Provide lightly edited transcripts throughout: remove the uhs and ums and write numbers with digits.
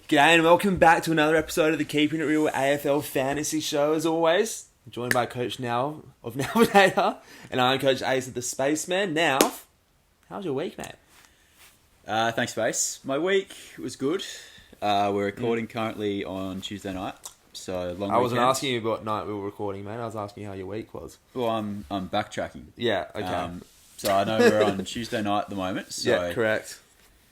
G'day and welcome back to another episode of the Keeping It Real AFL Fantasy Show. As always, I'm joined by Coach Now of Navigator, and I'm Coach Ace of the Spaceman. Now, how's your week, mate? Thanks, Space. My week was good. We're recording currently on Tuesday night, so long. I wasn't asking you what night we were recording, mate. I was asking you how your week was. Well, I'm backtracking. Yeah, okay. So I know we're on Tuesday night at the moment. So yeah, correct.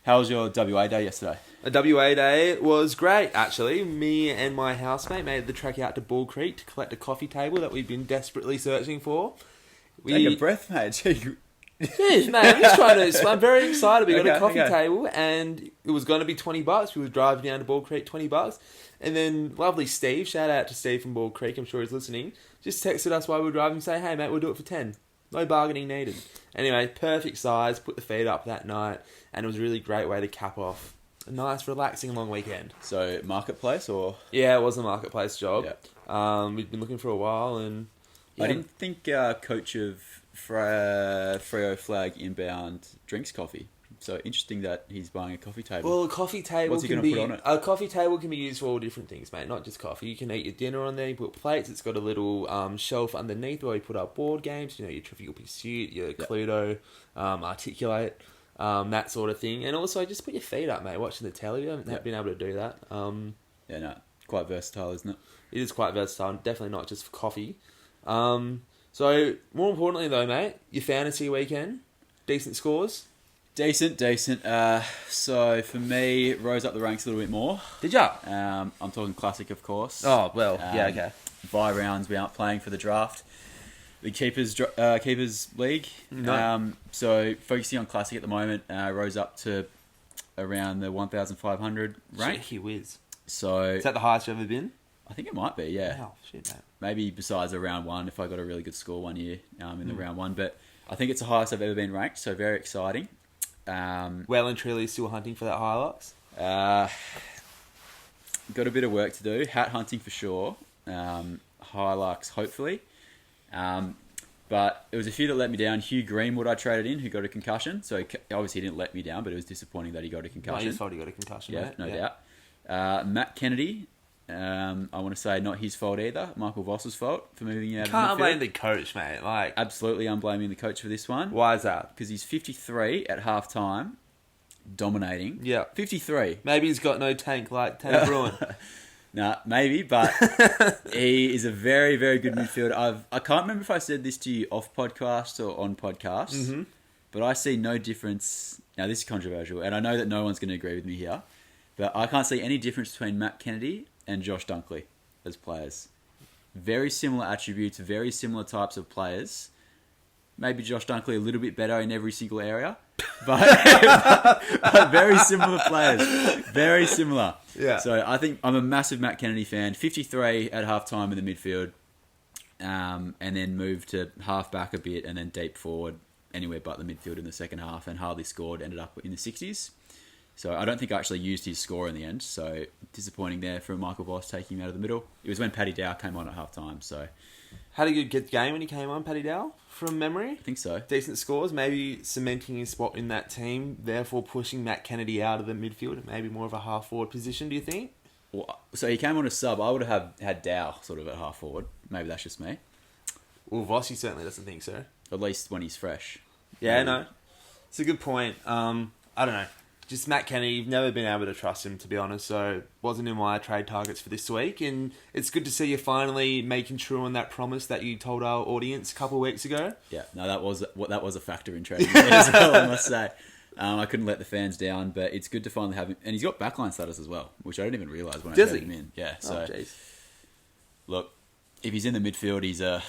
How was your WA day yesterday? A WA day was great, actually. Me and my housemate made the trek out to Bull Creek to collect a coffee table that we've been desperately searching for. Take a breath, mate. Jeez, man, I'm just trying to... I'm very excited. We got a coffee table, and it was going to be $20. We were driving down to Bull Creek, $20. And then lovely Steve, shout out to Steve from Bull Creek, I'm sure he's listening, just texted us while we were driving saying, hey, mate, we'll do it for 10. No bargaining needed. Anyway, perfect size, put the feet up that night, and it was a really great way to cap off a nice, relaxing long weekend. So, marketplace or...? Yeah, it was a marketplace job. Yeah. We'd been looking for a while, and... Yeah. I didn't think coach of Freo Flag Inbound drinks coffee. So interesting that he's buying a coffee table. Well, a coffee table What's he going to put on it? A coffee table can be used for all different things, mate. Not just coffee. You can eat your dinner on there. You put plates. It's got a little shelf underneath where you put up board games. You know, your Trivial Pursuit, your Cluedo, Articulate, that sort of thing. And also, just put your feet up, mate. Watching the telly. I haven't been able to do that. Yeah, no, quite versatile, isn't it? It is quite versatile. Definitely not just for coffee. So more importantly, though, mate, your fantasy weekend, decent scores. Decent. So for me, rose up the ranks a little bit more. Did ya? I'm talking classic, of course. Oh, well, yeah, okay. Bye rounds, we aren't playing for the draft. The Keepers League. No. So focusing on classic at the moment, rose up to around the 1,500 rank. Gee whiz. So is that the highest you've ever been? I think it might be, yeah. Wow, shit, mate. Maybe besides a round one, if I got a really good score one year in the round one. But I think it's the highest I've ever been ranked, so very exciting. Well and truly still hunting for that Hilux? Got a bit of work to do. Hat hunting for sure. Hilux, hopefully. But it was a few that let me down. Hugh Greenwood I traded in, who got a concussion. So obviously he didn't let me down, but it was disappointing that he got a concussion. No, his fault he got a concussion, yeah, mate. No doubt. Matt Kennedy, I want to say not his fault either. Michael Voss's fault for moving out of the midfield. Can't blame the coach, mate. Absolutely, I'm blaming the coach for this one. Why is that? Because he's 53 at half-time, dominating. Yeah. 53. Maybe he's got no tank like Tank Bruin. Nah, maybe, but he is a very, very good midfielder. I can't remember if I said this to you off podcast or on podcast, but I see no difference. Now, this is controversial, and I know that no one's going to agree with me here, but I can't see any difference between Matt Kennedy and Josh Dunkley as players. Very similar attributes, very similar types of players. Maybe Josh Dunkley a little bit better in every single area, but very similar players. Very similar. Yeah. So I think I'm a massive Matt Kennedy fan. 53 at halftime in the midfield, and then moved to half back a bit, and then deep forward anywhere but the midfield in the second half, and hardly scored. Ended up in the 60s. So I don't think I actually used his score in the end. So disappointing there for Michael Voss taking him out of the middle. It was when Paddy Dow came on at halftime. So had a good game when he came on, Paddy Dow, from memory. I think so. Decent scores, maybe cementing his spot in that team, therefore pushing Matt Kennedy out of the midfield and maybe more of a half-forward position, do you think? Well, so he came on a sub. I would have had Dow sort of at half-forward. Maybe that's just me. Well, Vossi certainly doesn't think so. At least when he's fresh. Yeah, no. It's a good point. I don't know. Just Matt Kennedy, you've never been able to trust him, to be honest, so wasn't in my trade targets for this week, and it's good to see you finally making true on that promise that you told our audience a couple of weeks ago. Yeah, no, that was a factor in trading as well, I must say. I couldn't let the fans down, but it's good to finally have him, and he's got backline status as well, which I didn't even realise when I traded him in. Yeah, so look, if he's in the midfield, he's going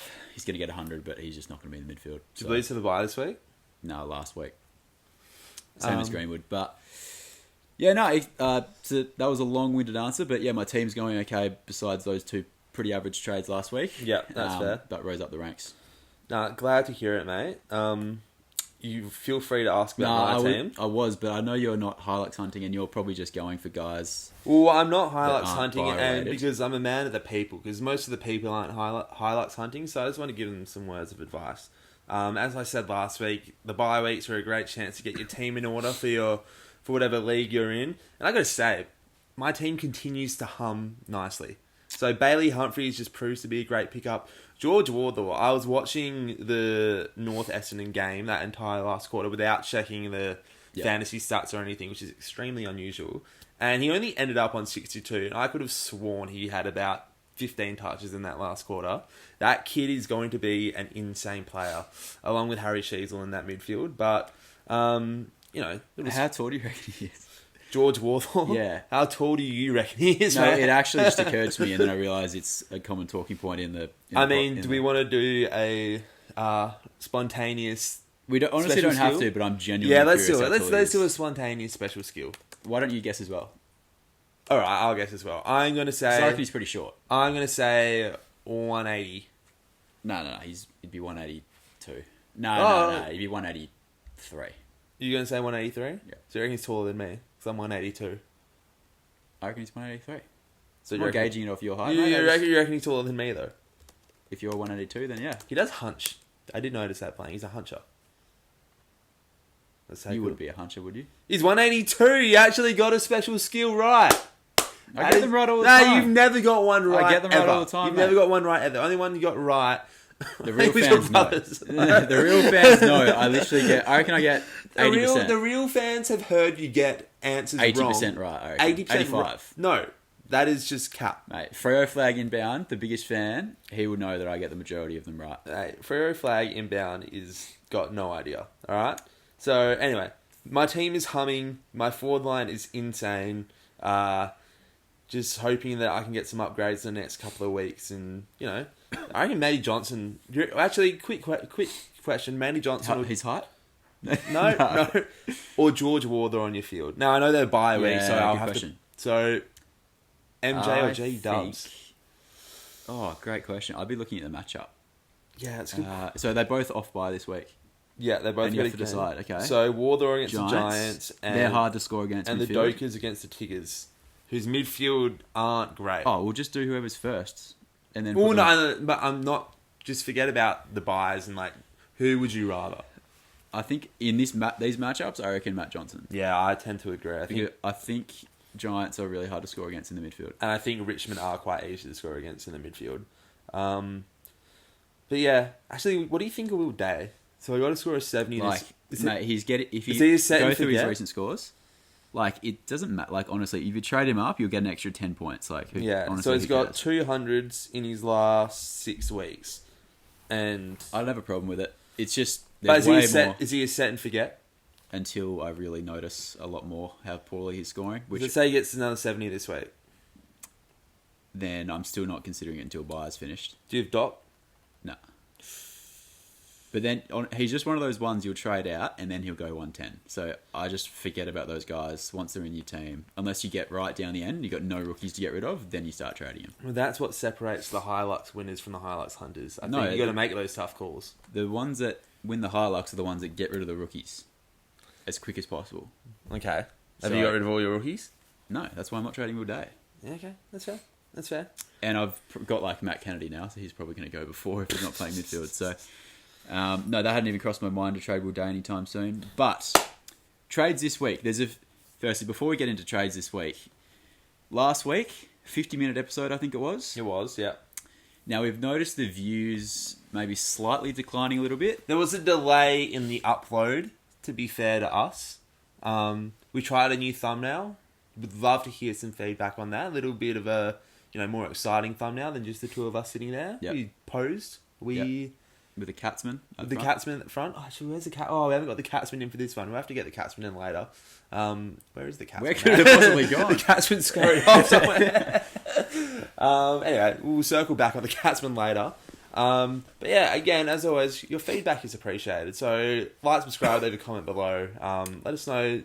to get 100, but he's just not going to be in the midfield. Did you lose to the bye this week? No, last week. Same as Greenwood, but yeah, no, so that was a long-winded answer, but yeah, my team's going okay besides those two pretty average trades last week. Yeah, that's fair. But rose up the ranks. No, glad to hear it, mate. You feel free to ask about my team. I was, but I know you're not Hilux hunting and you're probably just going for guys. Well, I'm not Hilux hunting, and because I'm a man of the people, because most of the people aren't Hilux hunting, so I just want to give them some words of advice. As I said last week, the bye weeks are a great chance to get your team in order for whatever league you're in. And I got to say, my team continues to hum nicely. So Bailey Humphries just proves to be a great pickup. George Wardle, I was watching the North Essendon game that entire last quarter without checking the fantasy stats or anything, which is extremely unusual. And he only ended up on 62, and I could have sworn he had about 15 touches in that last quarter. That kid is going to be an insane player, along with Harry Sheasel in that midfield. But, how tall do you reckon he is? George Wardle? Yeah. How tall do you reckon he is, No, mate? it actually just occurred to me, and then I realised it's a common talking point in the... do we want to do a spontaneous... We honestly don't have to, but I'm genuinely let's do curious. it. Let's do a spontaneous special skill. Why don't you guess as well? All right, I'll guess as well. I'm going to say... I reckon he's pretty short. I'm going to say 180. No. He'd be 182. No. He'd be 183. You're going to say 183? Yeah. So you reckon he's taller than me? Because I'm 182. I reckon he's 183. So you're gauging it off your height. You reckon he's taller than me, though? If you're 182, then yeah. He does hunch. I did notice that playing. He's a huncher. You wouldn't be a huncher, would you? He's 182. You actually got a special skill right. I get them right all the time. No, you've never got one right. I get them right all the time. You've never got one right ever. The only one you got right. The real fans know. The real fans know. I reckon I get 80%. The real fans have heard you get answers 80% wrong. 80% right, I reckon. 80% 85. No, that is just cap. Mate, Freo Flag inbound, the biggest fan, he would know that I get the majority of them right. Hey, Freo Flag inbound is got no idea. All right. So anyway, my team is humming. My forward line is insane. Just hoping that I can get some upgrades in the next couple of weeks, and I reckon Matty Johnson. Actually, quick question: Matty Johnson, his height? No, or George Wardle on your field. Now I know they're bye week, so I'll have to. So MJ or G Dubs? Oh, great question. I'd be looking at the matchup. Yeah, it's good. So they're both off bye this week. Yeah, they're both. And you have to decide. Okay. So Wardle against the Giants, and they're hard to score against. And midfield. the Dokers against the Tigers, whose midfield aren't great. Oh, we'll just do whoever's first, and then. But I'm not. Just forget about the buys and who would you rather? I think in these matchups, I reckon Matt Johnson. Yeah, I tend to agree. I think Giants are really hard to score against in the midfield, and I think Richmond are quite easy to score against in the midfield. But yeah, actually, what do you think of Will Day? So I got to score a 70. He's getting if you go through his recent scores. It doesn't matter. Honestly, if you trade him up, you'll get an extra 10 points. Honestly, so he's got 200s in his last 6 weeks, and I don't have a problem with it. It's just is he a set and forget? Until I really notice a lot more how poorly he's scoring. Which let's say he gets another 70 this week. Then I'm still not considering it until buyer's finished. Do you have Doc? No. But then he's just one of those ones you'll trade out and then he'll go 110. So I just forget about those guys once they're in your team. Unless you get right down the end, you've got no rookies to get rid of, then you start trading them. Well, that's what separates the Hilux winners from the Hilux hunters. I think you got to make those tough calls. The ones that win the Hilux are the ones that get rid of the rookies as quick as possible. Okay. Have you got rid of all your rookies? No, that's why I'm not trading Will Day. Yeah, okay. That's fair. And I've got Matt Kennedy now, so he's probably going to go before if he's not playing midfield. So, no, that hadn't even crossed my mind to trade Will Day anytime soon. But trades this week. Firstly, before we get into trades this week, last week, 50-minute episode, I think it was. It was, yeah. Now, we've noticed the views maybe slightly declining a little bit. There was a delay in the upload, to be fair to us. We tried a new thumbnail. Would love to hear some feedback on that. A little bit of a more exciting thumbnail than just the two of us sitting there. Yep. We posed. With the Catsman. The Catsman at the front. Oh, actually, where's the cat? Oh, we haven't got the Catsman in for this one. We'll have to get the Catsman in later. Where is the Catsman? Where could it have possibly gone? The Catsman's scurried off somewhere. Anyway, we'll circle back on the Catsman later. But yeah, again, as always, your feedback is appreciated. So like, subscribe, leave a comment below. Let us know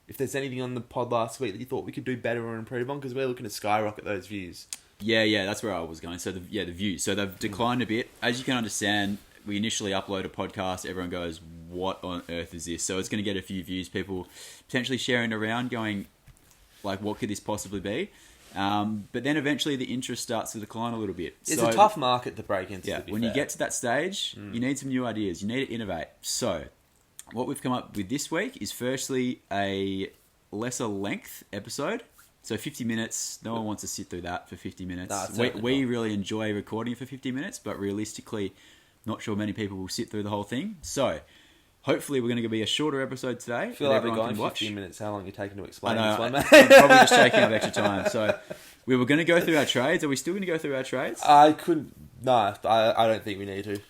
if there's anything on the pod last week that you thought we could do better or improve on, because we're looking to skyrocket those views. Yeah, that's where I was going. So the views. So they've declined a bit. As you can understand, we initially upload a podcast. Everyone goes, what on earth is this? So it's going to get a few views. People potentially sharing around going, what could this possibly be? But then eventually the interest starts to decline a little bit. It's a tough market to break into. Yeah, when you get to that stage, you need some new ideas. You need to innovate. So what we've come up with this week is firstly a lesser length episode. So 50 minutes, no one wants to sit through that for 50 minutes. Nah, we really enjoy recording for 50 minutes, but realistically, not sure many people will sit through the whole thing. So hopefully we're going to be a shorter episode today. I feel like we're going 15 minutes. How long are you taking to explain this one, mate? I'm probably just taking up extra time. So we were going to go through our trades. Are we still going to go through our trades? I don't think we need to.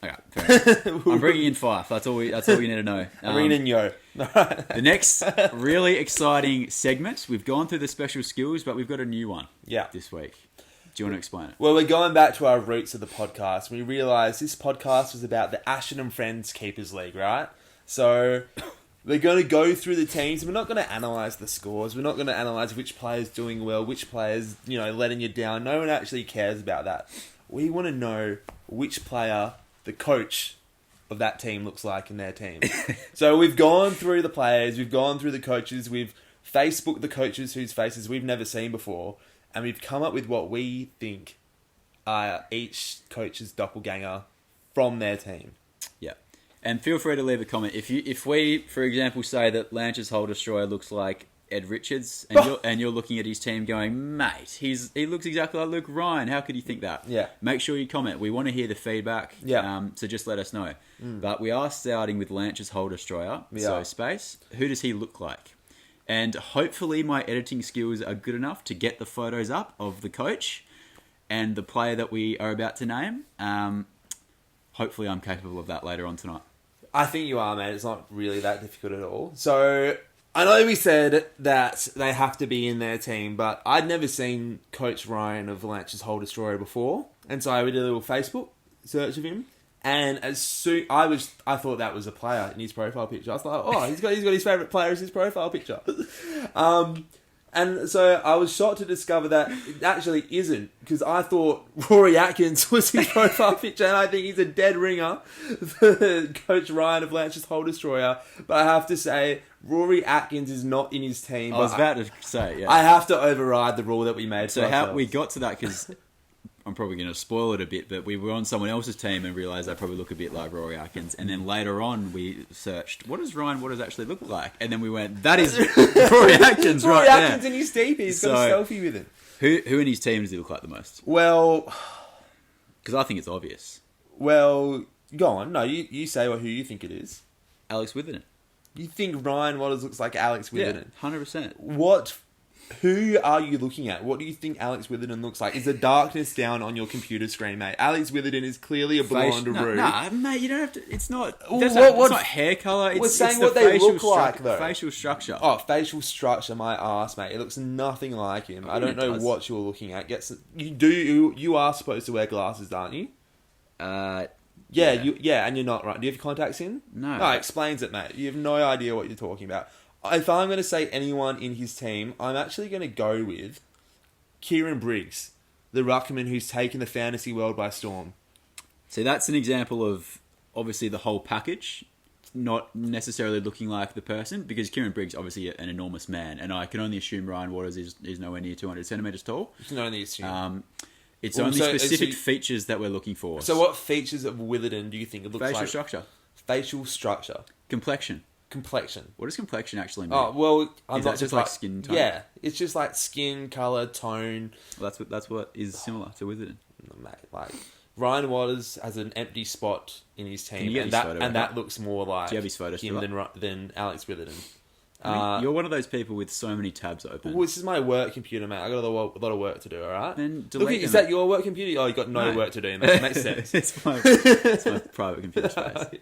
Okay, fair enough. I'm bringing in Fife. That's all you need to know. I'm bringing in Yo. The next really exciting segment, we've gone through the special skills, but we've got a new one this week. Do you want to explain it? Well, we're going back to our roots of the podcast. We realised this podcast was about the Ashton and Friends Keepers League, right? So we're going to go through the teams. We're not going to analyse the scores. We're not going to analyse which player's doing well, which player's, letting you down. No one actually cares about that. We want to know which player the coach of that team looks like in their team. So we've gone through the players, we've gone through the coaches, we've Facebooked the coaches whose faces we've never seen before, and we've come up with what we think are each coach's doppelganger from their team. Yeah. And feel free to leave a comment. If we, for example, say that Lanch's Hull Destroyer looks like Ed Richards, and you're looking at his team going, mate, he looks exactly like Luke Ryan. How could you think that? Yeah. Make sure you comment. We want to hear the feedback. Yeah. So just let us know. But we are starting with Lanch's Hull Destroyer. So space. Who does he look like? And hopefully my editing skills are good enough to get the photos up of the coach and the player that we are about to name. Hopefully I'm capable of that later on tonight. I think you are, man. It's not really that difficult at all. So I know we said that they have to be in their team, but I'd never seen Coach Ryan of Lanch's Hull Destroyer before, and so I did a little Facebook search of him. And as soon I thought that was a player in his profile picture. I was like, oh, he's got his favourite player as his profile picture. And so I was shocked to discover that it actually isn't, because I thought Rory Atkins was his profile picture, and I think he's a dead ringer for Coach Ryan of Lanch's Hull Destroyer. But I have to say, Rory Atkins is not in his team. I was about to say, yeah. I have to override the rule that we made. So how we got to that, because I'm probably going to spoil it a bit, but we were on someone else's team and realised they probably look a bit like Rory Atkins. And then later on, we searched, what does Ryan Waters actually look like? And then we went, that is Rory Atkins right there. Rory Atkins in his team. He's got a selfie with him. Who in his team does he look like the most? Well, because I think it's obvious. Well, go on. No, you say who you think it is. Alex Witherden. You think Ryan Waters looks like Alex Witherden? Yeah, 100%. Who are you looking at? What do you think Alex Witherden looks like? Is the darkness down on your computer screen, mate? Alex Witherden is clearly a blonde rude. Nah, mate, you don't have to. It's not. It's not hair colour. We're saying what they look like, though. Facial structure. Oh, facial structure, my ass, mate. It looks nothing like him. I don't know what you're looking at. You are supposed to wear glasses, aren't you? Yeah, and you're not, right? Do you have contacts in? No. No, explains it, mate. You have no idea what you're talking about. If I'm going to say anyone in his team, I'm actually going to go with Kieran Briggs, the ruckman who's taken the fantasy world by storm. See, that's an example of, obviously, the whole package not necessarily looking like the person, because Kieran Briggs obviously an enormous man, and I can only assume Ryan Waters is nowhere near 200 centimetres tall. You can only assume. It's only specific features that we're looking for. So what features of Witherden do you think it looks like? Facial structure. Facial structure. Complexion. What does complexion actually mean? Oh, well, is that just like skin tone? Yeah, it's just like skin, colour, tone. Well, that's what is similar to Witherden. Mate, like Ryan Waters has an empty spot in his team, and that looks more like him than Alex Witherden. I mean, you're one of those people with so many tabs open. Well, this is my work computer, mate. I got a lot of work to do. All right. Then delete is that your work computer? Oh, you got no work to do. Mate. It makes sense. it's my private computer space.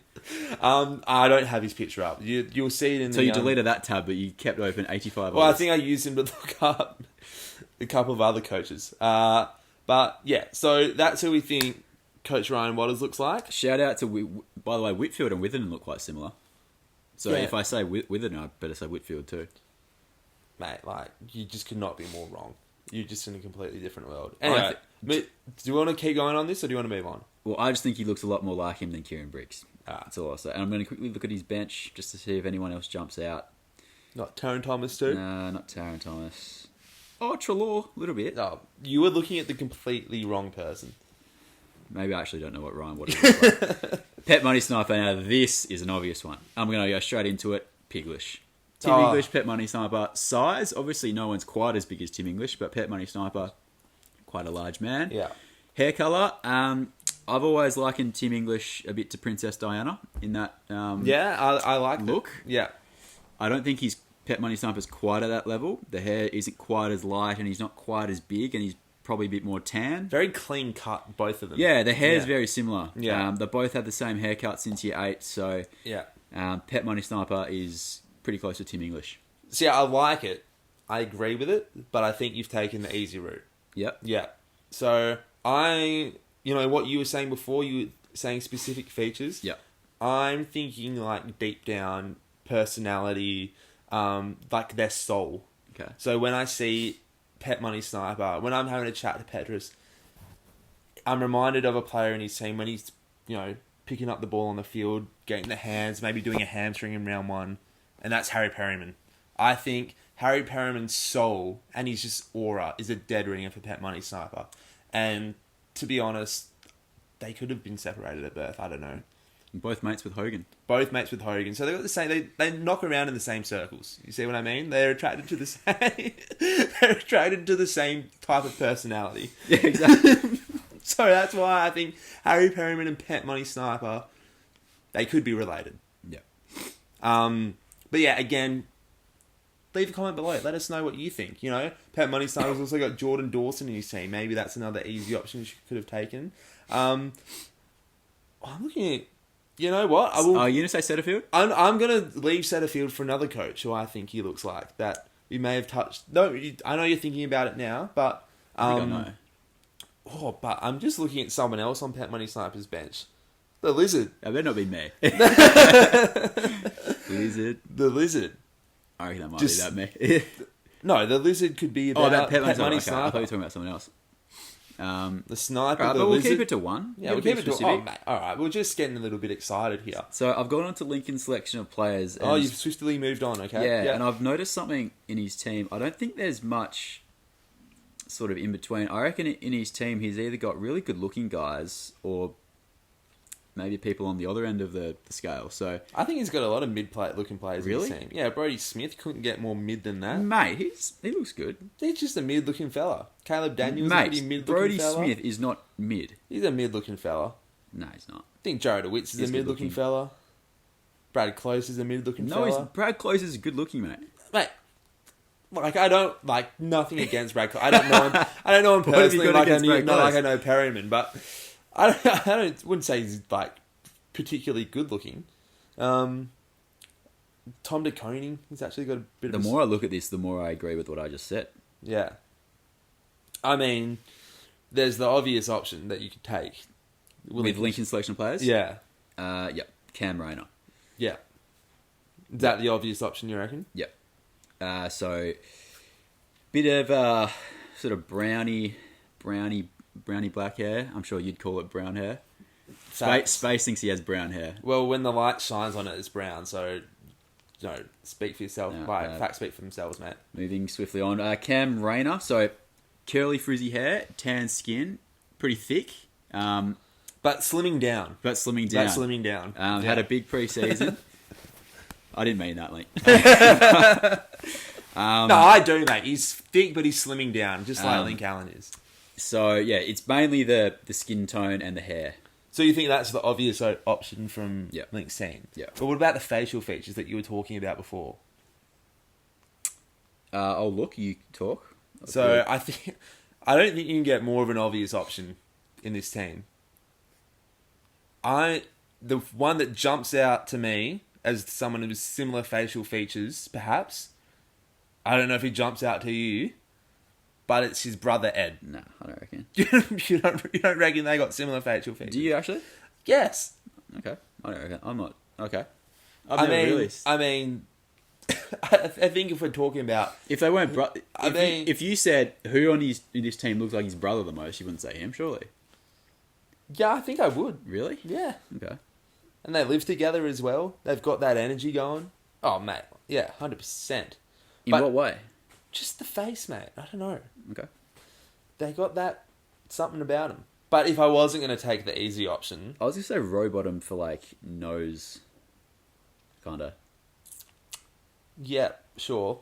I don't have his picture up. You'll see it in. So you deleted that tab, but you kept open 85. Well, I think I used him to look up a couple of other coaches. But yeah, so that's who we think Coach Ryan Waters looks like. Shout out to, by the way, Whitfield and Witherden look quite similar. So if I say Witherden, I better say Whitfield too. Mate, like, you just could not be more wrong. You're just in a completely different world. Anyway, do you want to keep going on this, or do you want to move on? Well, I just think he looks a lot more like him than Kieran Briggs. That's all I'll say. And I'm going to quickly look at his bench just to see if anyone else jumps out. Not Taron Thomas too? No, not Taron Thomas. Oh, Treloar, a little bit. Oh, you were looking at the completely wrong person. Maybe I actually don't know what Ryan Waters looks like. Pet Money Sniper, now this is an obvious one. I'm going to go straight into it. Piglish. Tim English, Pet Money Sniper. Size, obviously no one's quite as big as Tim English, but Pet Money Sniper, quite a large man. Yeah. Hair colour, I've always likened Tim English a bit to Princess Diana in that I like look. Yeah. I don't think his Pet Money Sniper's quite at that level. The hair isn't quite as light and he's not quite as big and he's probably a bit more tan. Very clean cut, both of them. Yeah, the hair's very similar. Yeah. They both had the same haircut since year 8, so Yeah. Pet Money Sniper is pretty close to Tim English. So yeah, I like it. I agree with it, but I think you've taken the easy route. Yep. Yeah. So what you were saying before, you were saying specific features. Yep. I'm thinking like deep down personality, like their soul. Okay. So when I see Pet Money Sniper, when I'm having a chat to Petrus, I'm reminded of a player in his team when he's, picking up the ball on the field, getting the hands, maybe doing a hamstring in round 1, and that's Harry Perryman. I think Harry Perryman's soul and his just aura is a dead ringer for Pet Money Sniper. And to be honest, they could have been separated at birth. I don't know. Both mates with Hogan. Both mates with Hogan. So they got the same. They knock around in the same circles. You see what I mean? They're attracted to the same. They're attracted to the same type of personality. Yeah, exactly. So that's why I think Harry Perryman and Pet Money Sniper, they could be related. Yeah. But yeah, again, leave a comment below. Let us know what you think. Pet Money Sniper's also got Jordan Dawson in his team. Maybe that's another easy option you could have taken. I'm looking at. You know what? Are you going to say Setterfield? I'm going to leave Setterfield for another coach who I think he looks like that we may have touched. No, I know you're thinking about it now, but I don't know. But I'm just looking at someone else on Pet Money Sniper's bench. The Lizard. That better not be me. Lizard. The Lizard. I reckon that might be that me. No, the Lizard could be about that Pet Money okay. Sniper. I thought you were talking about someone else. The Sniper, right, the but Lizard. We'll keep it to one. Yeah, we'll keep it to one. Oh, mate. All right, we're just getting a little bit excited here. So I've gone on to Lincoln's selection of players. And you've swiftly moved on, okay? Yeah, and I've noticed something in his team. I don't think there's much sort of in between. I reckon in his team he's either got really good looking guys or maybe people on the other end of the scale. So I think he's got a lot of mid-looking players really? in his team. Yeah, Brody Smith couldn't get more mid than that. Mate, he looks good. He's just a mid-looking fella. Caleb Daniels is a pretty mid-looking Brody fella. Smith is not mid. He's a mid-looking fella. No, he's not. I think Jared Witz is a mid-looking fella. Brad Close is a mid-looking fella. Brad Close is good looking, mate. Mate, I don't nothing against Brad Close. I don't know him. I don't know him personally. Not like I know Perryman, but I wouldn't say he's particularly good looking. Tom DeConing, he's actually got a bit of... The more I look at this, the more I agree with what I just said. Yeah. I mean, there's the obvious option that you could take. With Lincoln selection of players? Yeah. Yep. Cam Rayner. Yeah. Is that the obvious option, you reckon? Yep. So, bit of sort of brownie black hair. I'm sure you'd call it brown hair. Space thinks he has brown hair. Well, when the light shines on it, it's brown. So, speak for yourself. Facts speak for themselves, mate. Moving swiftly on. Cam Rayner. So, curly, frizzy hair, tan skin, pretty thick. But slimming down. Had a big pre-season. I didn't mean that, mate. No, I do, mate. He's thick, but he's slimming down, just like Link Allen is. So, yeah, it's mainly the skin tone and the hair. So you think that's the obvious option from Link's team? Yeah. But what about the facial features that you were talking about before? Look, you talk. So I don't think you can get more of an obvious option in this team. The one that jumps out to me as someone with similar facial features, perhaps. I don't know if he jumps out to you, but it's his brother Ed. No, I don't reckon. you don't reckon they got similar facial features? Do you actually? Yes. Okay. I don't reckon. I'm not. Okay. I mean, I think if we're talking about... If they weren't... if you said who in this team looks like his brother the most, you wouldn't say him, surely. Yeah, I think I would. Really? Yeah. Okay. And they live together as well. They've got that energy going. Oh, mate. Yeah, 100%. In what way? Just the face, mate. I don't know. Okay. They got that something about them. But if I wasn't going to take the easy option... I was going to say Rowbottom for, nose, kind of. Yeah, sure.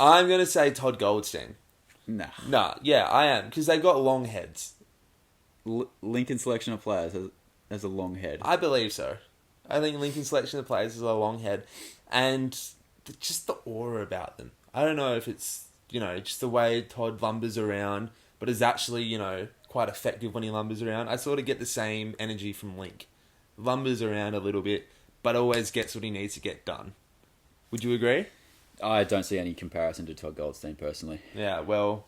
I'm going to say Todd Goldstein. Nah, yeah, I am. Because they've got long heads. Lincoln selection of players has a long head. I believe so. I think Lincoln selection of players has a long head. And just the aura about them. I don't know if it's, just the way Todd lumbers around, but is actually, quite effective when he lumbers around. I sort of get the same energy from Link. Lumbers around a little bit, but always gets what he needs to get done. Would you agree? I don't see any comparison to Todd Goldstein personally. Yeah, well,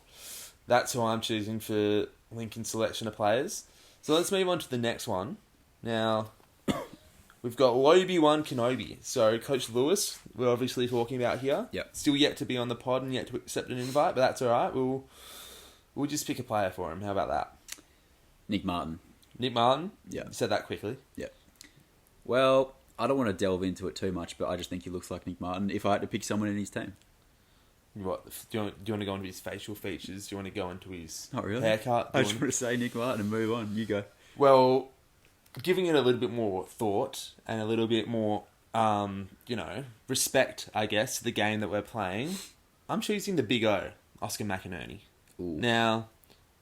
that's who I'm choosing for Lincoln selection of players. So let's move on to the next one. Now, we've got Obi-Wan Kenobi. So Coach Lewis, we're obviously talking about here. Yep. Still yet to be on the pod and yet to accept an invite, but that's all right. We'll just pick a player for him. How about that? Nick Martin. Nick Martin? Yeah. You said that quickly. Yeah. Well, I don't want to delve into it too much, but I just think he looks like Nick Martin if I had to pick someone in his team. What, do you want to go into his facial features? Do you want to go into his Not really. haircut? I just want to say Nick Martin and move on. You go. Well, giving it a little bit more thought and a little bit more, respect, I guess, to the game that we're playing, I'm choosing the Big O, Oscar McInerney. Ooh. Now,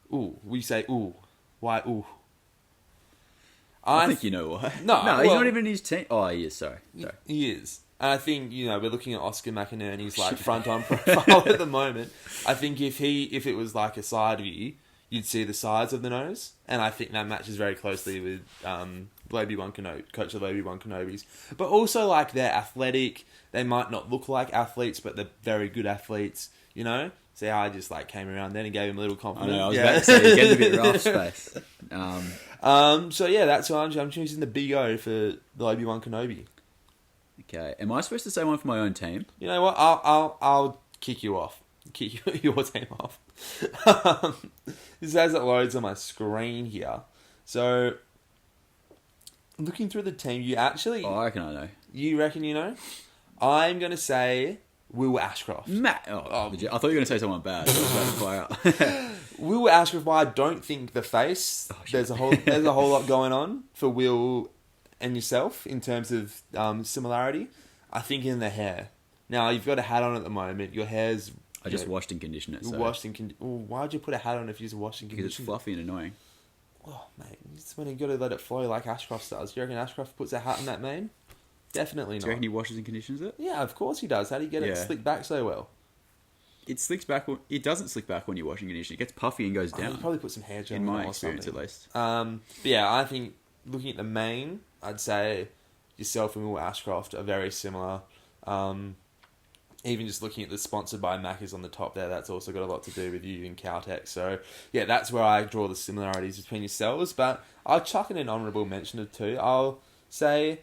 we say ooh. Why ooh? I think you know why. No, he's not even in his team. Oh, he is, sorry. He is. And I think, we're looking at Oscar McInerney's front-on profile at the moment. I think if it was like a side view, you'd see the sides of the nose. And I think that matches very closely with Obi-Wan Kenobi, Coach of Obi-Wan Kenobi's. But also, they're athletic. They might not look like athletes, but they're very good athletes, See how I just came around then and gave him a little compliment. I know, I was about to say, you're getting a bit rough space. So yeah, that's why I'm choosing the Big O for the Obi-Wan Kenobi. Okay, am I supposed to say one for my own team? You know what? I'll kick you off. Kick your team off. This as it loads on my screen here. So looking through the team, you actually. Oh, I reckon I know. You reckon you know? I'm gonna say Will Ashcroft. Matt. I thought you were going to say someone bad. So I was about to fire out. Will Ashcroft. Well, I don't think the face. There's a whole lot going on for Will and yourself in terms of similarity. I think in the hair. Now you've got a hat on at the moment. Your hair's. I just washed and conditioned it. So. Washed and why'd you put a hat on if you just washed and conditioned? Because it's fluffy and annoying. Oh mate, it's when you got to let it flow like Ashcroft does. Do you reckon Ashcroft puts a hat on that mane? Definitely not. Do you reckon he washes and conditions it? Yeah, of course he does. How do you get it slicked back so well? It slicks back. It doesn't slick back when you wash and condition. It gets puffy and goes down. You probably put some hair gel in my or experience, something. at least. But yeah, I think looking at the main, I'd say yourself and Will Ashcroft are very similar. Even just looking at the sponsored by Macca's on the top there, that's also got a lot to do with you and Caltech. So yeah, that's where I draw the similarities between yourselves. But I'll chuck in an honourable mention of two. I'll say,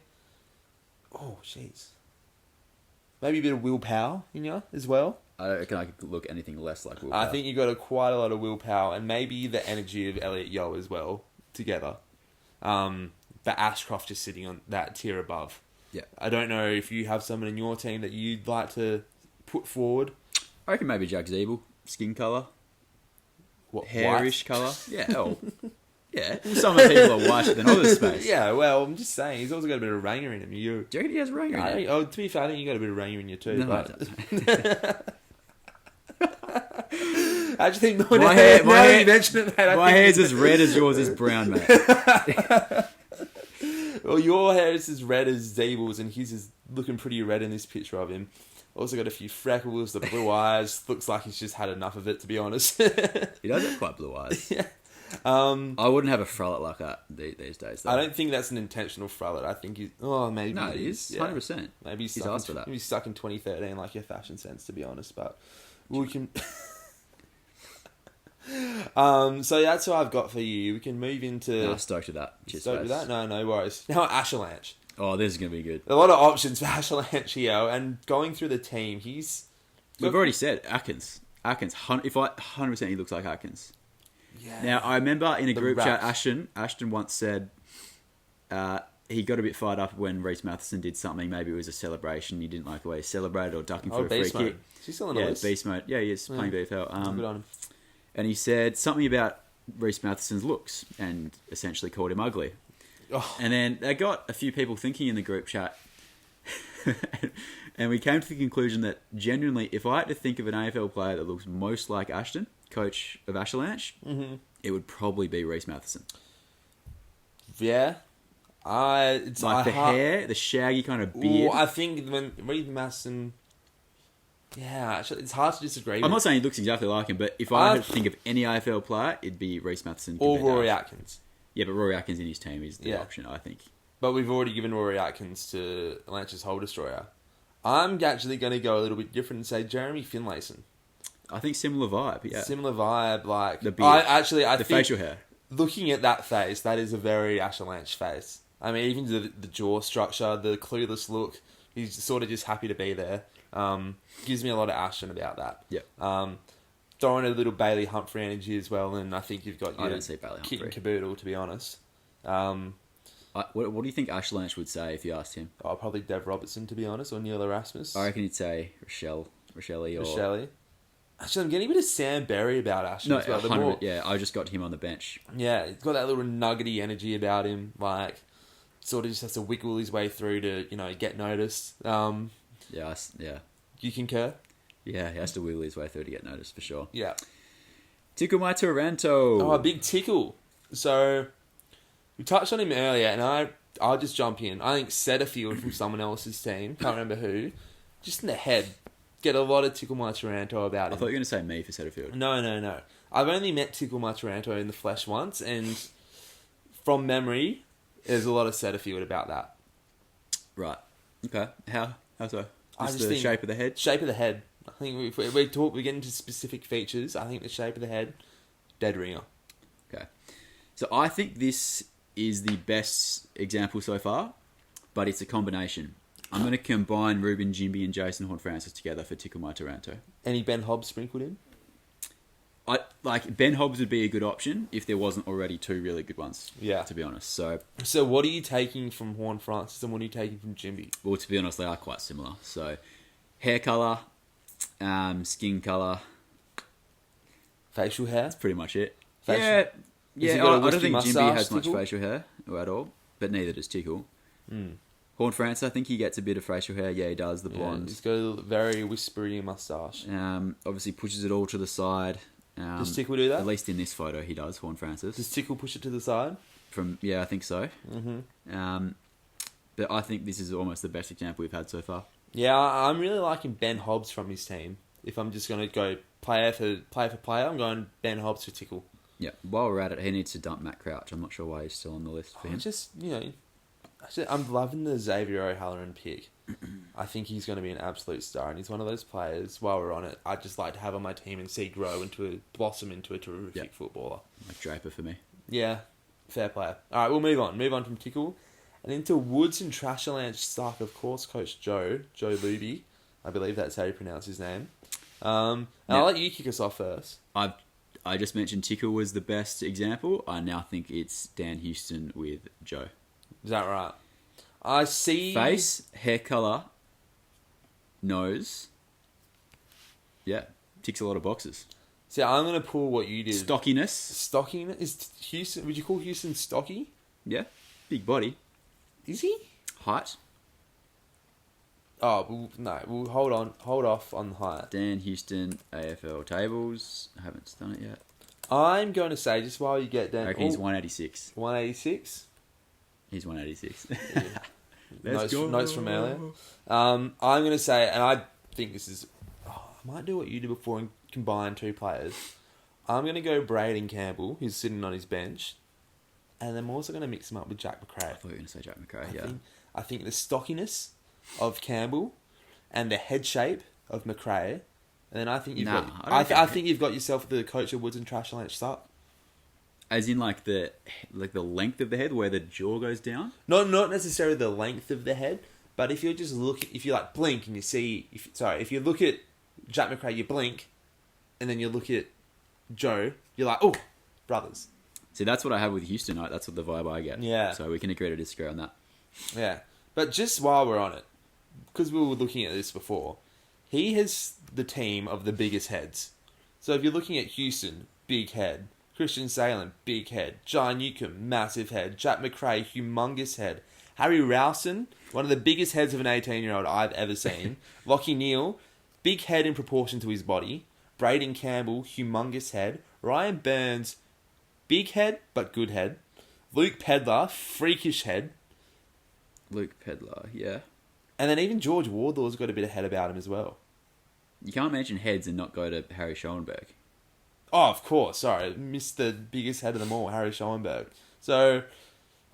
oh jeez, maybe a bit of willpower in you as well. I don't reckon I could look anything less like willpower. I think you got quite a lot of willpower and maybe the energy of Elliot Yeo as well together. But Ashcroft just sitting on that tier above. Yeah. I don't know if you have someone in your team that you'd like to put forward. I reckon maybe Jack Zeeble. Skin colour. What, hairish colour. Yeah. Oh. Yeah. Well, some people are whiter than others, space. Yeah, well, I'm just saying, he's also got a bit of ranger in him. Do you reckon he has ranger in him? To be fair, I think you got a bit of ranger in you too. No, but... I don't. I just think my hair's as red as yours is brown, mate. Well, your hair is as red as Zeeble's, and his is looking pretty red in this picture of him. Also got a few freckles, the blue eyes. Looks like he's just had enough of it, to be honest. He does have quite blue eyes. Yeah. I wouldn't have a frullet like that these days, though. I don't think that's an intentional frullet. I think he's... Oh, maybe no, it is. 100%. Maybe he's asked for that. Maybe he's stuck in 2013 like your fashion sense, to be honest. But we can... So that's what I've got for you. We can move into... No, stoked with that. Cheers, stoked with that? No worries. Now Ashelanch. Oh, this is going to be good. A lot of options for Ashelanch here. And going through the team, We've already said Atkins. If I 100% he looks like Atkins. Yeah. Now, I remember in a group raps. chat, Ashton once said he got a bit fired up when Reece Matheson did something. Maybe it was a celebration. He didn't like the way he celebrated or ducking for a free beast mode. kick. Is he still on the list? Beast mode. Yeah, he is playing BFL. Good on him. And he said something about Reece Matheson's looks and essentially called him ugly. Oh. And then they got a few people thinking in the group chat, And we came to the conclusion that genuinely, if I had to think of an AFL player that looks most like Ashton, coach of Avalanche, it would probably be Reece Matheson. Yeah. It's like the hair, the shaggy kind of beard. I think when Reece Matheson... Yeah, actually, it's hard to disagree. I'm not saying he looks exactly like him, but if I had to think of any AFL player, it'd be Reece Matheson. Or Rory Atkins. Yeah, but Rory Atkins in his team is the option, I think. But we've already given Rory Atkins to Lance's Hole Destroyer. I'm actually going to go a little bit different and say Jeremy Finlayson. I think similar vibe, yeah. Similar vibe, like... The beard. I think facial hair. Looking at that face, that is a very Avalanche face. I mean, even the jaw structure, the clueless look, he's sort of just happy to be there. Gives me a lot of Ashton about that. Yeah. Throwing a little Bailey Humphrey energy as well, and I think you've got your I don't see Bailey kit Humphrey. and caboodle, to be honest. What do you think Ashlanche would say if you asked him? Probably Dev Robertson, to be honest, or Neil Erasmus. I reckon he'd say Rochelle or... Actually, I'm getting a bit of Sam Berry about Ashton as well. 100, yeah, I just got him on the bench. Yeah, he's got that little nuggety energy about him, like, sort of just has to wiggle his way through to, get noticed. Yeah. You concur? Yeah, he has to wiggle his way through to get noticed, for sure. Yeah. Tickle my Taranto. Oh, a big tickle. So, we touched on him earlier, and I'll just jump in. I think Setterfield from someone else's team, can't remember who, just in the head, get a lot of Tickle My Taranto about him. I thought you were going to say me for Setterfield. No. I've only met Tickle My Taranto in the flesh once, and from memory, there's a lot of Setterfield about that. Right. Okay. How so? Just the shape of the head? Shape of the head. I think if we get into specific features, I think the shape of the head, dead ringer. Okay. So I think this is the best example so far, but it's a combination. I'm going to combine Ruben Jimby and Jason Horne-Francis together for Tickle My Taranto. Any Ben Hobbs sprinkled in? Ben Hobbs would be a good option if there wasn't already two really good ones. Yeah. To be honest. So what are you taking from Horne-Francis and what are you taking from Jimby? Well, to be honest, they are quite similar. So hair colour, skin colour, facial hair. that's pretty much it. Yeah. I don't think Jimby has much facial hair at all, but neither does Tickle. Horne-Francis, I think he gets a bit of facial hair. Yeah, he does, the blonde. He's got a very whispery moustache. Obviously pushes it all to the side. Does Tickle do that? At least in this photo, he does, Horne-Francis. Does Tickle push it to the side? I think so. But I think this is almost the best example we've had so far. Yeah, I'm really liking Ben Hobbs from his team. If I'm just going to go player for player, I'm going Ben Hobbs for Tickle. Yeah, while we're at it, he needs to dump Matt Crouch. I'm not sure why he's still on the list for him. I'm loving the Xavier O'Halloran pick. I think he's going to be an absolute star, and he's one of those players, while we're on it, I'd just like to have on my team and see blossom into a terrific footballer. Like Draper for me. Yeah, fair player. Alright, we'll move on. Move on from Tickle. And into Woods and Trashalanch Stark, of course, Coach Joe Luby. I believe that's how you pronounce his name. And I'll let you kick us off first. I just mentioned Tickle was the best example. I now think it's Dan Houston with Joe. Is that right? I see... Face, hair colour, nose. Yeah, ticks a lot of boxes. See, I'm going to pull what you did. Stockiness. Stockiness? Is Houston... Would you call Houston stocky? Yeah, big body. Is he? Height. Oh, no. We'll hold off on the height. Dan Houston, AFL tables. I haven't done it yet. I'm going to say, just while you get down... I reckon he's 186. 186? He's 186. Yeah. Notes from earlier. I'm going to say, and I think this is... I might do what you did before and combine two players. I'm going to go Braden Campbell, who's sitting on his bench. And then I'm also going to mix him up with Jack McRae. I thought you were going to say Jack McRae, I think the stockiness of Campbell and the head shape of McRae, and then I think I think you've got yourself the coach of Woods and Trashalanch Stark. As in like the length of the head where the jaw goes down? Not necessarily the length of the head, but if you like blink and you see if you look at Jack McRae, you blink, and then you look at Joe, you're like, oh, brothers. See, that's what I have with Houston. That's what the vibe I get. Yeah. So we can agree to disagree on that. Yeah. But just while we're on it, because we were looking at this before, he has the team of the biggest heads. So if you're looking at Houston, big head. Christian Salem, big head. John Newcomb, massive head. Jack McRae, humongous head. Harry Rowson, one of the biggest heads of an 18-year-old I've ever seen. Lachie Neale, big head in proportion to his body. Braden Campbell, humongous head. Ryan Burns, big head, but good head. Luke Pedlar, freakish head. Luke Pedlar, yeah. And then even George Wardlaw's got a bit of head about him as well. You can't mention heads and not go to Harry Schoenberg. Oh, of course. Sorry. Missed the biggest head of them all, Harry Schoenberg. So,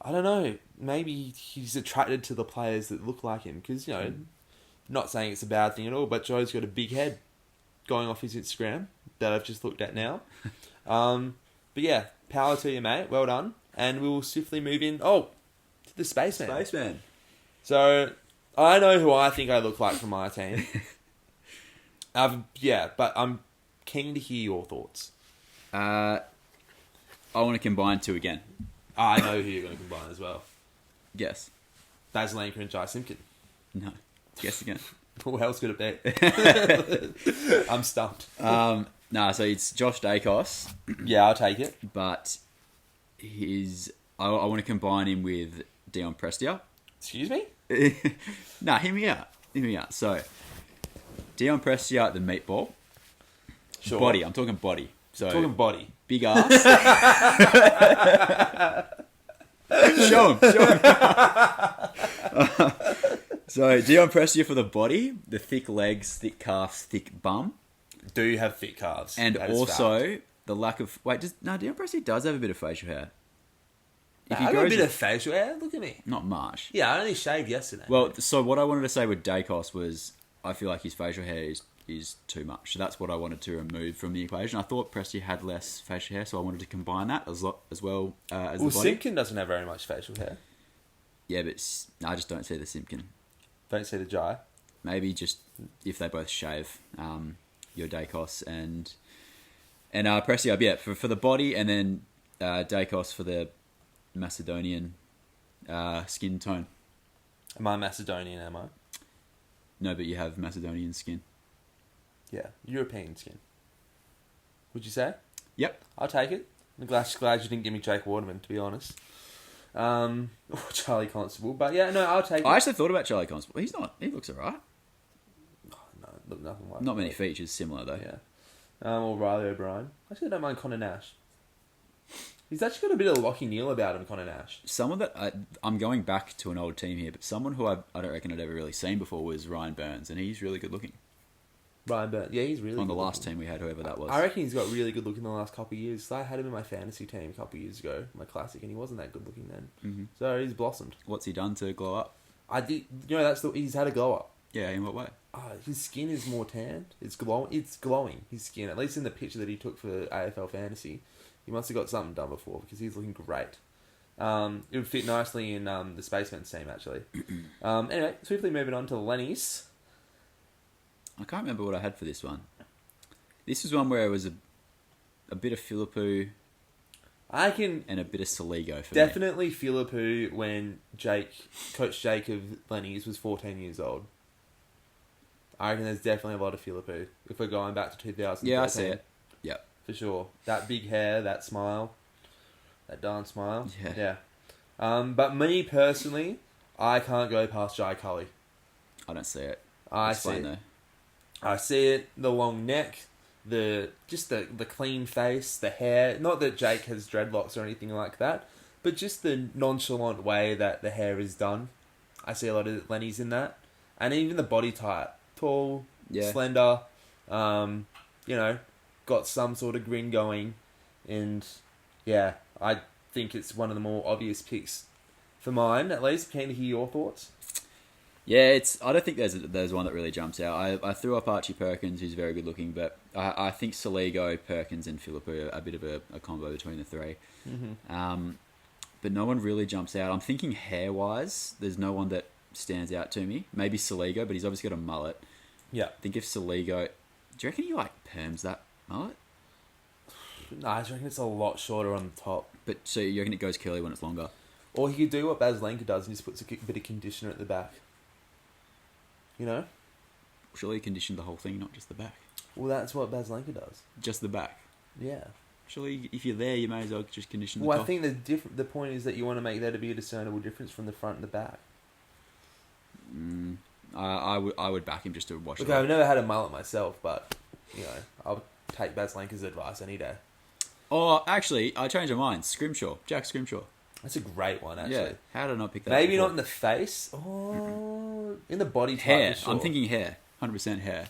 I don't know. Maybe he's attracted to the players that look like him. Because, not saying it's a bad thing at all, but Joe's got a big head going off his Instagram that I've just looked at now. But yeah, power to you, mate. Well done. And we will swiftly move in. Oh, to the Spaceman. Spaceman. So, I know who I think I look like from my team. But I'm keen to hear your thoughts. I want to combine two again. I know who you're going to combine as well. Guess. Baz Lanker and Jai Simpkin. No. Guess again. Who else could it be? I'm stumped. So it's Josh Dacos. Yeah, I'll take it. But I want to combine him with Dion Prestia. Excuse me? Nah, hear me out. So, Dion Prestia, the meatball. Sure. Body, I'm talking body. So talking body. Big ass. Show him. So, Dion Prestia for the body, the thick legs, thick calves, thick bum. Do you have thick calves? And also, the lack of... Dion Prestia does have a bit of facial hair. I got a bit of facial hair. Look at me. Not much. Yeah, I only shaved yesterday. Well, so what I wanted to say with Dacos was I feel like his facial hair is too much. So that's what I wanted to remove from the equation. I thought Prestia had less facial hair, so I wanted to combine that as well as the body. Simpkin doesn't have very much facial hair. Yeah, but I just don't see the Simpkin. Don't see the Jai. Maybe just if they both shave, your Dacos and Prestia. Yeah, for the body, and then Dacos for the Macedonian skin tone. Am I Macedonian, am I? No, but you have Macedonian skin. Yeah, European skin. Would you say? Yep. I'll take it. I'm glad you didn't give me Jake Waterman, to be honest. Or Charlie Constable. But yeah, no, I'll take it. I actually thought about Charlie Constable. He's not. He looks alright. Oh, no, look nothing like Not many features similar, though. Yeah. Or Riley O'Brien. Actually, I don't mind Connor Nash. He's actually got a bit of Lachie Neale about him, Connor Nash. Someone that I'm going back to an old team here, but someone who I don't reckon I'd ever really seen before was Ryan Burns, and he's really good looking. Ryan Burns, yeah, he's really on good the last looking. team we had, whoever that was. I reckon he's got really good look in the last couple of years. So I had him in my fantasy team a couple of years ago, my classic, and he wasn't that good looking then. Mm-hmm. So he's blossomed. What's he done to glow up? He's had a glow up. Yeah, in what way? His skin is more tanned. It's glowing. His skin, at least in the picture that he took for AFL fantasy. He must have got something done before because he's looking great. It would fit nicely in the Spaceman's team, actually. Anyway, swiftly moving on to Lenny's. I can't remember what I had for this one. This was one where it was a bit of Philippou and a bit of Saligo for me. Definitely Philippou when Coach Jake of Lenny's was 14 years old. I reckon there's definitely a lot of Philippou if we're going back to 2013. Yeah, I see it. Yep. For sure. That big hair, that smile, that darn smile. Yeah. But me personally, I can't go past Jai Cully. I don't see it. I see it. The long neck, the clean face, the hair. Not that Jake has dreadlocks or anything like that, but just the nonchalant way that the hair is done. I see a lot of Lenny's in that, and even the body type, tall, slender. Got some sort of grin going, and yeah, I think it's one of the more obvious picks for mine. At least, keen to hear your thoughts. Yeah, I don't think there's one that really jumps out. I threw up Archie Perkins, who's very good looking, but I think Saligo, Perkins, and Philippou are a bit of a combo between the three. Mm-hmm. But no one really jumps out. I'm thinking hair-wise, there's no one that stands out to me. Maybe Saligo, but he's obviously got a mullet. Yeah. I think if Saligo... Do you reckon he, perms that mullet? No, I reckon it's a lot shorter on the top. But so you reckon it goes curly when it's longer? Or he could do what Baz Lanker does and just puts a bit of conditioner at the back. You know? Surely he conditioned the whole thing, not just the back. Well, that's what Baz Lanker does. Just the back? Yeah. Surely, if you're there, you may as well just condition the Well, top. I think the point is that you want to make there to be a discernible difference from the front and the back. I would back him just to wash Look, it off. I've never had a mullet myself, but, I'll take Baz Lanker's advice any day. Oh, actually, I changed my mind. Scrimshaw. Jack Scrimshaw. That's a great one, actually. Yeah. How did I not pick that Maybe up not in the face. Oh, in the body type. hair. For sure. I'm thinking hair. 100% hair.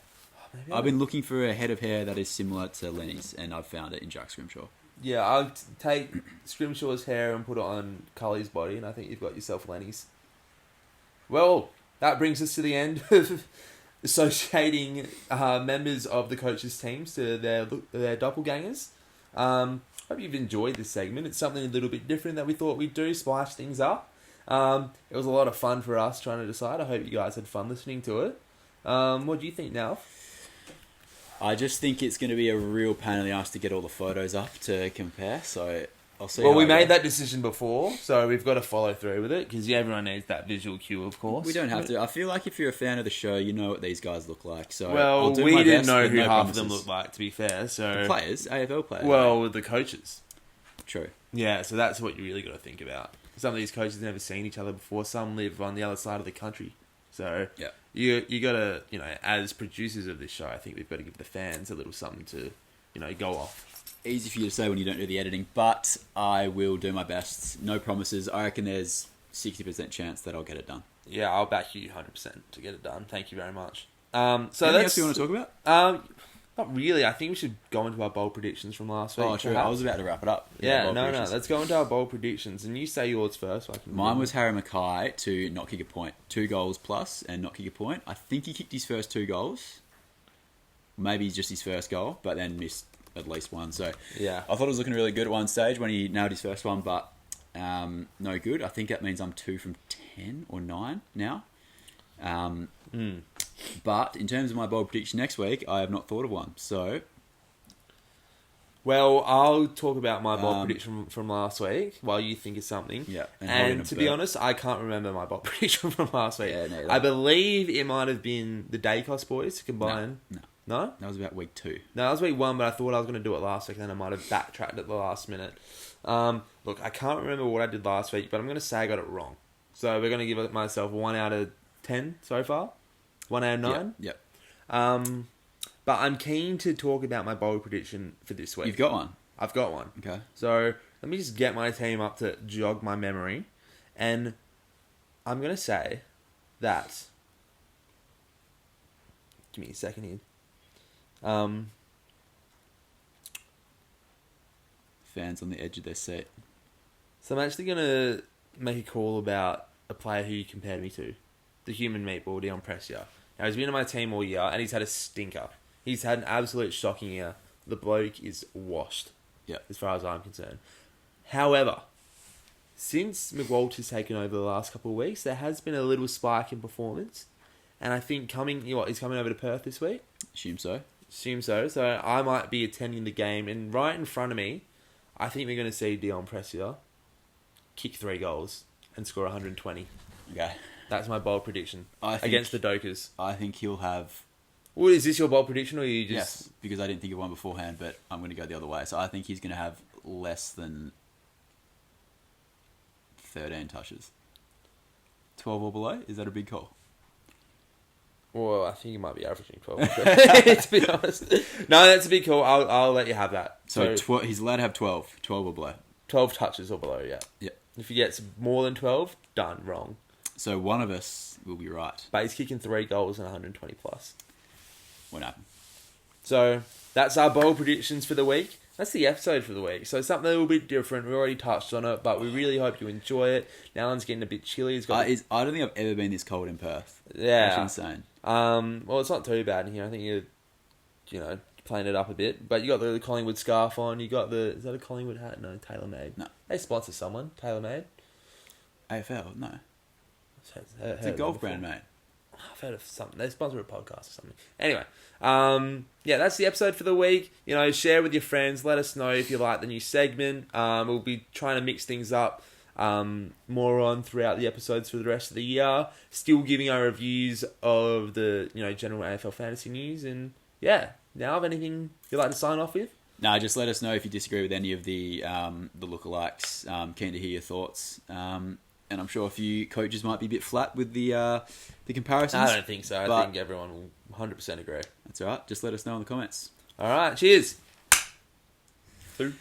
Maybe I've been looking for a head of hair that is similar to Lenny's, and I've found it in Jack Scrimshaw. Yeah, I'll take Scrimshaw's hair and put it on Cully's body, and I think you've got yourself Lenny's. Well, that brings us to the end of associating members of the coaches' teams to their doppelgangers. Hope you've enjoyed this segment. It's something a little bit different that we thought we'd do, spice things up. It was a lot of fun for us trying to decide. I hope you guys had fun listening to it. What do you think, now? I just think it's going to be a real pain in the ass to get all the photos up to compare, so I'll see. Well, we made that decision before, so we've got to follow through with it, because everyone needs that visual cue, of course. We don't have to. I feel like if you're a fan of the show, you know what these guys look like. So well, I'll do we my didn't best know with who no half promises. of them looked like, to be fair. So The players, AFL players. well, the coaches. True. Yeah, so that's what you really got to think about. Some of these coaches have never seen each other before. Some live on the other side of the country. So Yeah. you got to, as producers of this show, I think we've got to give the fans a little something to, go off. Easy for you to say when you don't do the editing, but I will do my best. No promises. I reckon there's 60% chance that I'll get it done. Yeah, I'll back you 100% to get it done. Thank you very much. So Anything else you want to talk about? Not really. I think we should go into our bold predictions from last week. Oh, true. perhaps. I was about to wrap it up. Yeah, no. Let's go into our bold predictions, and you say yours first. So I can Mine was Harry Mackay to not kick a point. 2 goals plus and not kick a point. I think he kicked his first 2 goals. Maybe just his first goal, but then missed at least one. So Yeah. I thought it was looking really good at one stage when he nailed his first one, but no good. I think that means I'm 2 from 10 or 9 now. But in terms of my bold prediction next week, I have not thought of one. So, Well, I'll talk about my bold prediction from last week while you think of something. yeah. And to be honest, I can't remember my bold prediction from last week. Yeah, neither. I believe it might have been the Dacos boys to combine. No? That was about week 2. No, that was week 1, but I thought I was going to do it last week, and then I might have backtracked at the last minute. Look, I can't remember what I did last week, but I'm going to say I got it wrong. So we're going to give it myself 1 out of 10 so far. 1 out of 9. Yep. But I'm keen to talk about my bold prediction for this week. You've got one. I've got one. Okay. So let me just get my team up to jog my memory. And I'm going to say that... Give me a second here. Fans on the edge of their seat. So I'm actually going to make a call about a player who you compared me to. The human meatball, Dion Pressia. Now, he's been on my team all year, and he's had a stinker. He's had an absolute shocking year. The bloke is washed, as far as I'm concerned. However, since McWalter's taken over the last couple of weeks, there has been a little spike in performance. And I think he's coming over to Perth this week. Assume so. Assume so. So I might be attending the game, and right in front of me, I think we're going to see Dion Pressia kick 3 goals and score 120. Okay. That's my bold prediction against the Dokers. I think he'll have... Well, is this your bold prediction, or are you just... Yes, because I didn't think of one beforehand, but I'm going to go the other way. So I think he's going to have less than 13 touches. 12 or below? Is that a big call? Well, I think you might be averaging 12. To be honest. No, that's a big call. I'll let you have that. So he's allowed to have 12. 12 or below. 12 touches or below, yeah. Yeah. If he gets more than 12, done, wrong. So one of us will be right. But he's kicking 3 goals and 120 plus. Won't happen. So that's our bold predictions for the week. That's the episode for the week. So something a little bit different. We already touched on it, but we really hope you enjoy it. Nowlan's getting a bit chilly. I don't think I've ever been this cold in Perth. Yeah. That's insane. Well, it's not too bad in here. I think you're, playing it up a bit. But you got the Collingwood scarf on. You got the... Is that a Collingwood hat? No, TaylorMade. No. They sponsor someone. TaylorMade. AFL? No. It's a golf brand, mate. I've heard of something. They sponsor a podcast or something. Anyway, that's the episode for the week. Share with your friends. Let us know if you like the new segment. We'll be trying to mix things up more on throughout the episodes for the rest of the year. Still giving our reviews of the general AFL fantasy news. And now, have anything you'd like to sign off with? No, just let us know if you disagree with any of the lookalikes. Keen to hear your thoughts. And I'm sure a few coaches might be a bit flat with the comparisons. I don't think so. I think everyone will 100% agree. That's all right. Just let us know in the comments. All right. Cheers. Boom.